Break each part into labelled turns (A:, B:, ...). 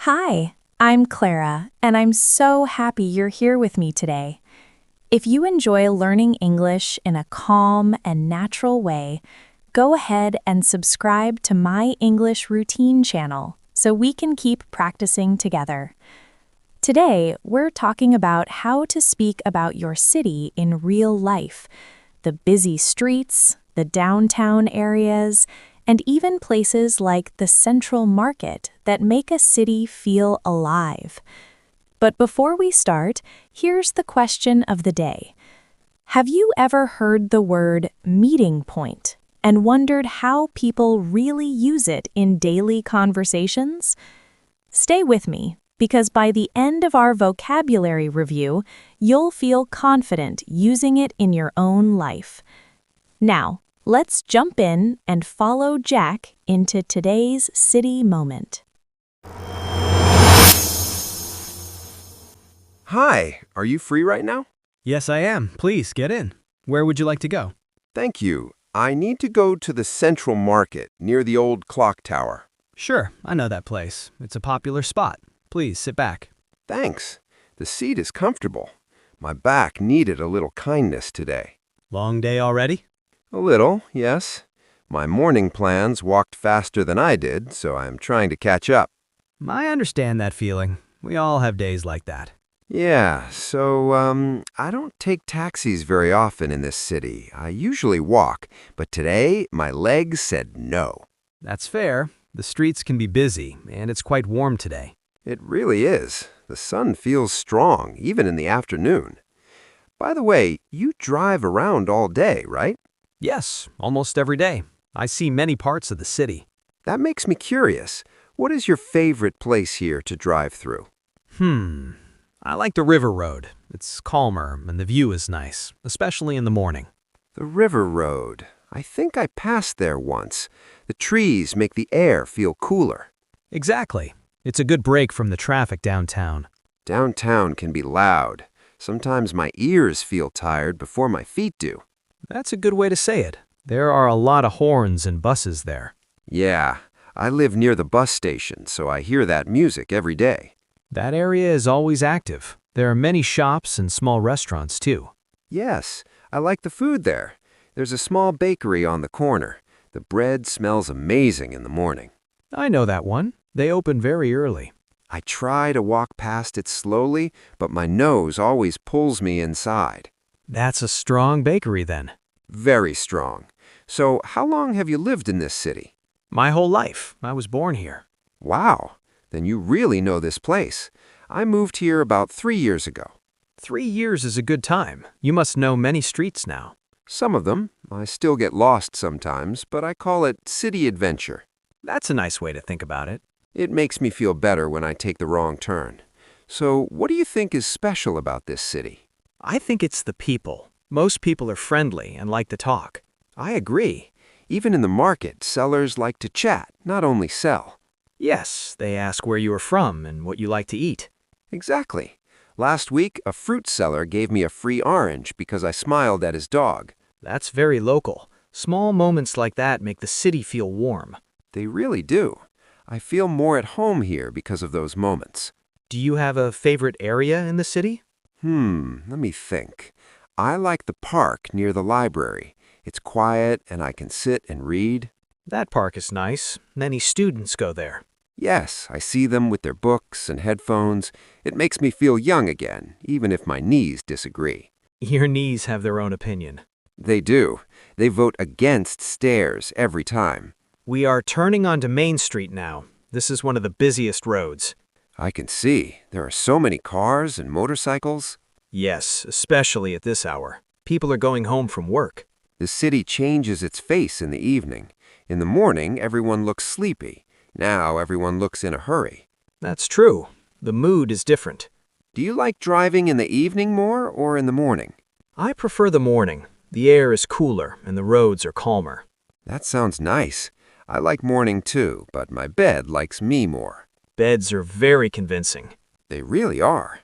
A: Hi, I'm Clara, and I'm so happy you're here with me today. If you enjoy learning English in a calm and natural way, go ahead and subscribe to my English Routine channel so we can keep practicing together. Today, we're talking about how to speak about your city in real life, the busy streets, the downtown areas, and even places like the Central Market that make a city feel alive. But before we start, here's the question of the day. Have you ever heard the word meeting point and wondered how people really use it in daily conversations? Stay with me, because by the end of our vocabulary review, you'll feel confident using it in your own life. Now, let's jump in and follow Jack into today's city moment.
B: Hi, are you free right now?
C: Yes, I am. Please, get in. Where would you like to go?
B: Thank you. I need to go to the Central Market near the old clock tower.
C: Sure, I know that place. It's a popular spot. Please, sit back.
B: Thanks. The seat is comfortable. My back needed a little kindness today.
C: Long day already?
B: A little, yes. My morning plans walked faster than I did, so I'm trying to catch up.
C: I understand that feeling. We all have days like that.
B: Yeah, so, I don't take taxis very often in this city. I usually walk, but today my legs said no.
C: That's fair. The streets can be busy, and it's quite warm today.
B: It really is. The sun feels strong, even in the afternoon. By the way, you drive around all day, right?
C: Yes, almost every day. I see many parts of the city.
B: That makes me curious. What is your favorite place here to drive through?
C: I like the River Road. It's calmer, and the view is nice, especially in the morning.
B: The River Road. I think I passed there once. The trees make the air feel cooler.
C: Exactly. It's a good break from the traffic downtown.
B: Downtown can be loud. Sometimes my ears feel tired before my feet do.
C: That's a good way to say it. There are a lot of horns and buses there.
B: Yeah, I live near the bus station, so I hear that music every day.
C: That area is always active. There are many shops and small restaurants, too.
B: Yes, I like the food there. There's a small bakery on the corner. The bread smells amazing in the morning.
C: I know that one. They open very early.
B: I try to walk past it slowly, but my nose always pulls me inside.
C: That's a strong bakery, then.
B: Very strong. So, how long have you lived in this city?
C: My whole life. I was born here.
B: Wow, then you really know this place. I moved here about 3 years ago.
C: 3 years is a good time. You must know many streets now.
B: Some of them. I still get lost sometimes, but I call it city adventure.
C: That's a nice way to think about it.
B: It makes me feel better when I take the wrong turn. So, what do you think is special about this city?
C: I think it's the people. Most people are friendly and like to talk.
B: I agree. Even in the market, sellers like to chat, not only sell.
C: Yes, they ask where you are from and what you like to eat.
B: Exactly. Last week, a fruit seller gave me a free orange because I smiled at his dog.
C: That's very local. Small moments like that make the city feel warm.
B: They really do. I feel more at home here because of those moments.
C: Do you have a favorite area in the city?
B: Let me think. I like the park near the library. It's quiet and I can sit and read.
C: That park is nice. Many students go there.
B: Yes, I see them with their books and headphones. It makes me feel young again, even if my knees disagree.
C: Your knees have their own opinion.
B: They do. They vote against stairs every time.
C: We are turning onto Main Street now. This is one of the busiest roads.
B: I can see. There are so many cars and motorcycles.
C: Yes, especially at this hour. People are going home from work.
B: The city changes its face in the evening. In the morning, everyone looks sleepy. Now everyone looks in a hurry.
C: That's true. The mood is different.
B: Do you like driving in the evening more or in the morning?
C: I prefer the morning. The air is cooler and the roads are calmer.
B: That sounds nice. I like morning too, but my bed likes me more.
C: Beds are very convincing.
B: They really are.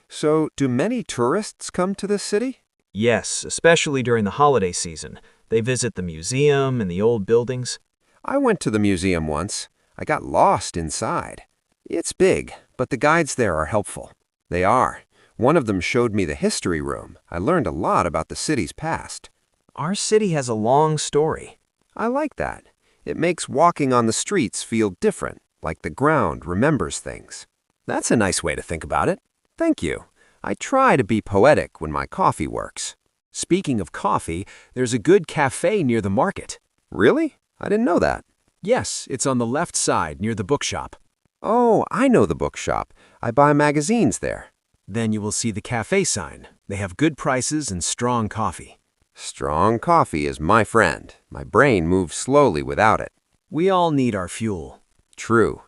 B: So, do many tourists come to this city?
C: Yes, especially during the holiday season. They visit the museum and the old buildings.
B: I went to the museum once. I got lost inside. It's big, but the guides there are helpful. They are. One of them showed me the history room. I learned a lot about the city's past.
C: Our city has a long story.
B: I like that. It makes walking on the streets feel different, like the ground remembers things.
C: That's a nice way to think about it.
B: Thank you. I try to be poetic when my coffee works.
C: Speaking of coffee, there's a good cafe near the market.
B: Really? I didn't know that.
C: Yes, it's on the left side near the bookshop.
B: Oh, I know the bookshop. I buy magazines there.
C: Then you will see the cafe sign. They have good prices and strong coffee.
B: Strong coffee is my friend. My brain moves slowly without it.
C: We all need our fuel.
B: True.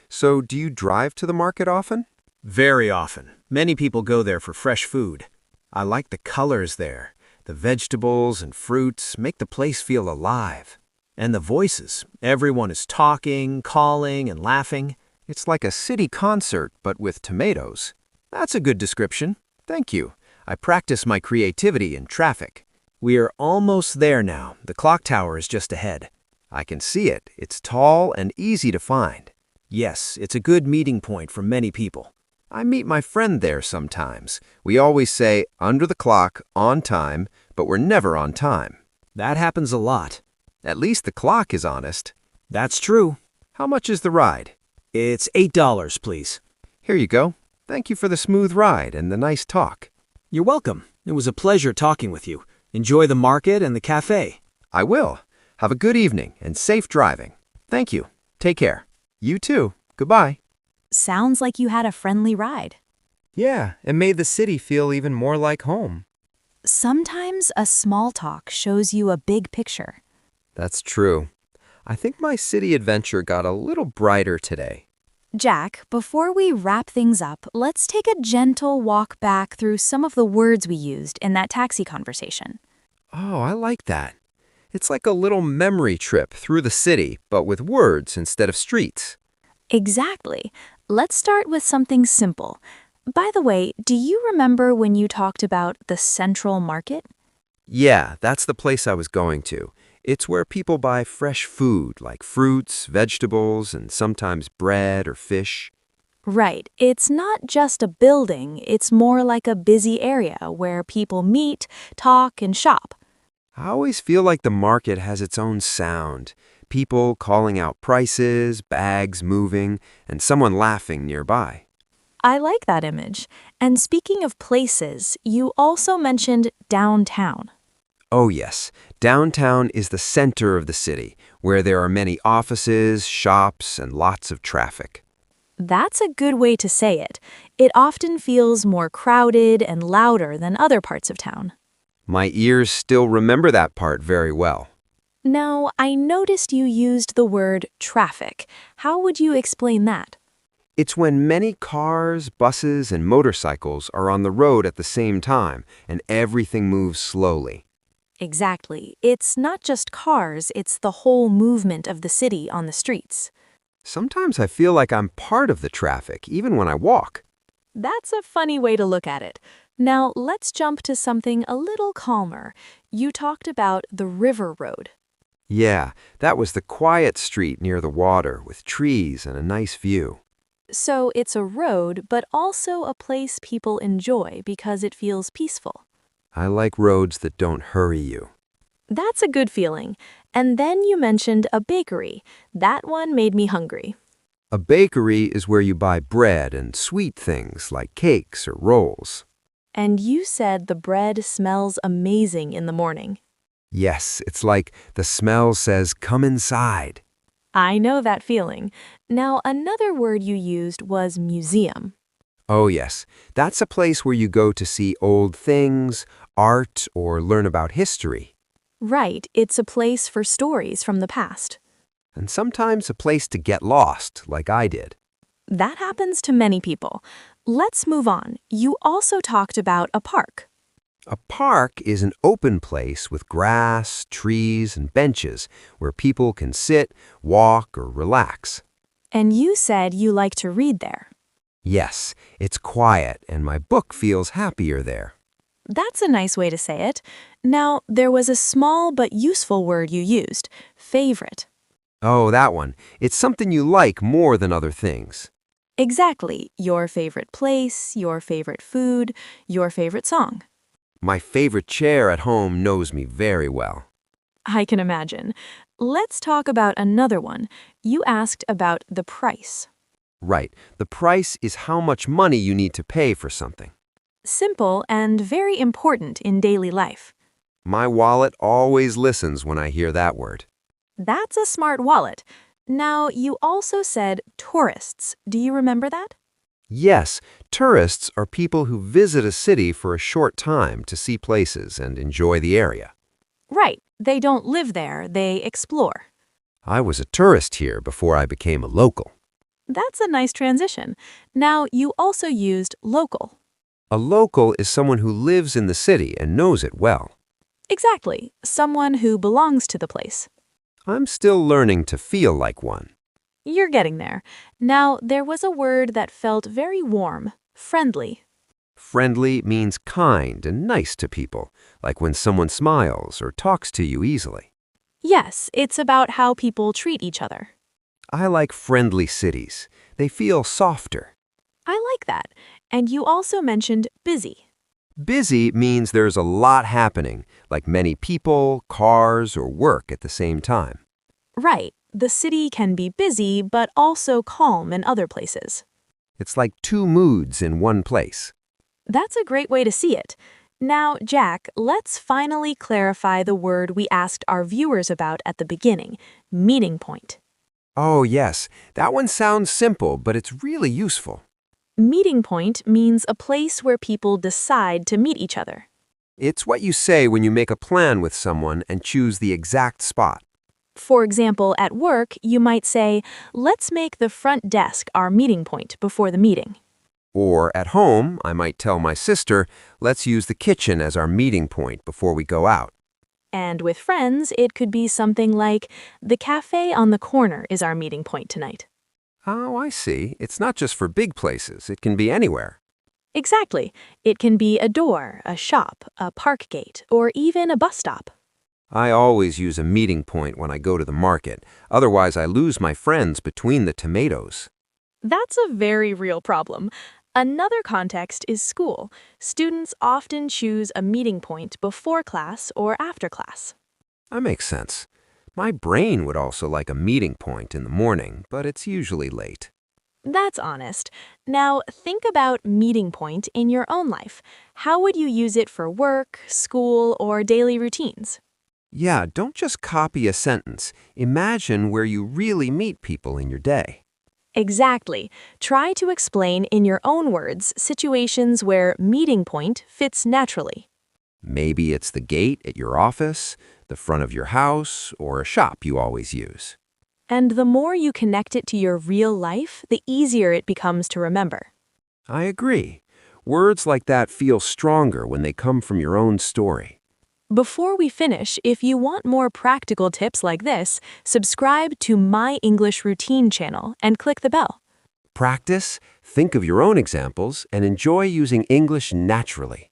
B: So, do you drive to the market often?
C: Very often. Many people go there for fresh food. I like the colors there. The vegetables and fruits make the place feel alive. And the voices. Everyone is talking, calling, and laughing.
B: It's like a city concert, but with tomatoes.
C: That's a good description.
B: Thank you.
C: I practice my creativity in traffic. We are almost there now. The clock tower is just ahead.
B: I can see it. It's tall and easy to find.
C: Yes, it's a good meeting point for many people.
B: I meet my friend there sometimes. We always say, under the clock, on time, but we're never on time.
C: That happens a lot.
B: At least the clock is honest.
C: That's true.
B: How much is the ride?
C: It's $8, please.
B: Here you go. Thank you for the smooth ride and the nice talk.
C: You're welcome. It was a pleasure talking with you. Enjoy the market and the cafe.
B: I will. Have a good evening and safe driving. Thank you. Take care. You too. Goodbye.
A: Sounds like you had a friendly ride.
D: Yeah, it made the city feel even more like home.
A: Sometimes a small talk shows you a big picture.
D: That's true. I think my city adventure got a little brighter today.
A: Jack, before we wrap things up, let's take a gentle walk back through some of the words we used in that taxi conversation.
D: Oh, I like that. It's like a little memory trip through the city, but with words instead of streets.
A: Exactly. Let's start with something simple. By the way, do you remember when you talked about the Central Market?
D: Yeah, that's the place I was going to. It's where people buy fresh food like fruits, vegetables, and sometimes bread or fish.
A: Right. It's not just a building, it's more like a busy area where people meet, talk, and shop.
D: I always feel like the market has its own sound. People calling out prices, bags moving, and someone laughing nearby.
A: I like that image. And speaking of places, you also mentioned downtown.
D: Oh yes, downtown is the center of the city, where there are many offices, shops, and lots of traffic.
A: That's a good way to say it. It often feels more crowded and louder than other parts of town.
D: My ears still remember that part very well.
A: Now, I noticed you used the word traffic. How would you explain that?
D: It's when many cars, buses, and motorcycles are on the road at the same time, and everything moves slowly.
A: Exactly. It's not just cars, it's the whole movement of the city on the streets.
D: Sometimes I feel like I'm part of the traffic, even when I walk.
A: That's a funny way to look at it. Now, let's jump to something a little calmer. You talked about the River Road.
D: Yeah, that was the quiet street near the water with trees and a nice view.
A: So it's a road, but also a place people enjoy because it feels peaceful.
D: I like roads that don't hurry you.
A: That's a good feeling. And then you mentioned a bakery. That one made me hungry.
D: A bakery is where you buy bread and sweet things like cakes or rolls.
A: And you said the bread smells amazing in the morning.
D: Yes, it's like the smell says, "Come inside."
A: I know that feeling. Now, another word you used was museum.
D: Oh yes, that's a place where you go to see old things, art, or learn about history.
A: Right, it's a place for stories from the past.
D: And sometimes a place to get lost, like I did.
A: That happens to many people. Let's move on. You also talked about a park.
D: A park is an open place with grass, trees, and benches where people can sit, walk, or relax.
A: And you said you like to read there.
D: Yes, it's quiet and my book feels happier there.
A: That's a nice way to say it. Now, there was a small but useful word you used, favorite.
D: Oh, that one. It's something you like more than other things.
A: Exactly. Your favorite place, your favorite food, your favorite song.
D: My favorite chair at home knows me very well.
A: I can imagine. Let's talk about another one. You asked about the price.
D: Right, the price is how much money you need to pay for something.
A: Simple and very important in daily life.
D: My wallet always listens when I hear that word.
A: That's a smart wallet. Now, you also said tourists. Do you remember that?
D: Yes, tourists are people who visit a city for a short time to see places and enjoy the area.
A: Right. They don't live there, they explore.
D: I was a tourist here before I became a local.
A: That's a nice transition. Now, you also used local.
D: A local is someone who lives in the city and knows it well.
A: Exactly. Someone who belongs to the place.
D: I'm still learning to feel like one.
A: You're getting there. Now, there was a word that felt very warm, friendly.
D: Friendly means kind and nice to people, like when someone smiles or talks to you easily.
A: Yes, it's about how people treat each other.
D: I like friendly cities. They feel softer.
A: I like that. And you also mentioned busy.
D: Busy means there's a lot happening, like many people, cars, or work at the same time.
A: Right. The city can be busy, but also calm in other places.
D: It's like two moods in one place.
A: That's a great way to see it. Now, Jack, let's finally clarify the word we asked our viewers about at the beginning, meeting point.
D: Oh, yes, that one sounds simple, but it's really useful.
A: Meeting point means a place where people decide to meet each other.
D: It's what you say when you make a plan with someone and choose the exact spot.
A: For example, at work, you might say, let's make the front desk our meeting point before the meeting.
D: Or at home, I might tell my sister, let's use the kitchen as our meeting point before we go out.
A: And with friends, it could be something like, the cafe on the corner is our meeting point tonight.
D: Oh, I see. It's not just for big places. It can be anywhere.
A: Exactly. It can be a door, a shop, a park gate, or even a bus stop.
D: I always use a meeting point when I go to the market. Otherwise, I lose my friends between the tomatoes.
A: That's a very real problem. Another context is school. Students often choose a meeting point before class or after class.
D: That makes sense. My brain would also like a meeting point in the morning, but it's usually late.
A: That's honest. Now, think about meeting point in your own life. How would you use it for work, school, or daily routines?
D: Yeah, don't just copy a sentence. Imagine where you really meet people in your day.
A: Exactly. Try to explain in your own words situations where meeting point fits naturally.
D: Maybe it's the gate at your office, the front of your house, or a shop you always use.
A: And the more you connect it to your real life, the easier it becomes to remember.
D: I agree. Words like that feel stronger when they come from your own story.
A: Before we finish, if you want more practical tips like this, subscribe to My English Routine channel and click the bell.
D: Practice, think of your own examples, and enjoy using English naturally.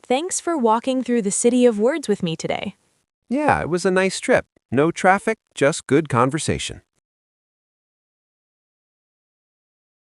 A: Thanks for walking through the city of words with me today.
D: Yeah, it was a nice trip. No traffic, just good conversation.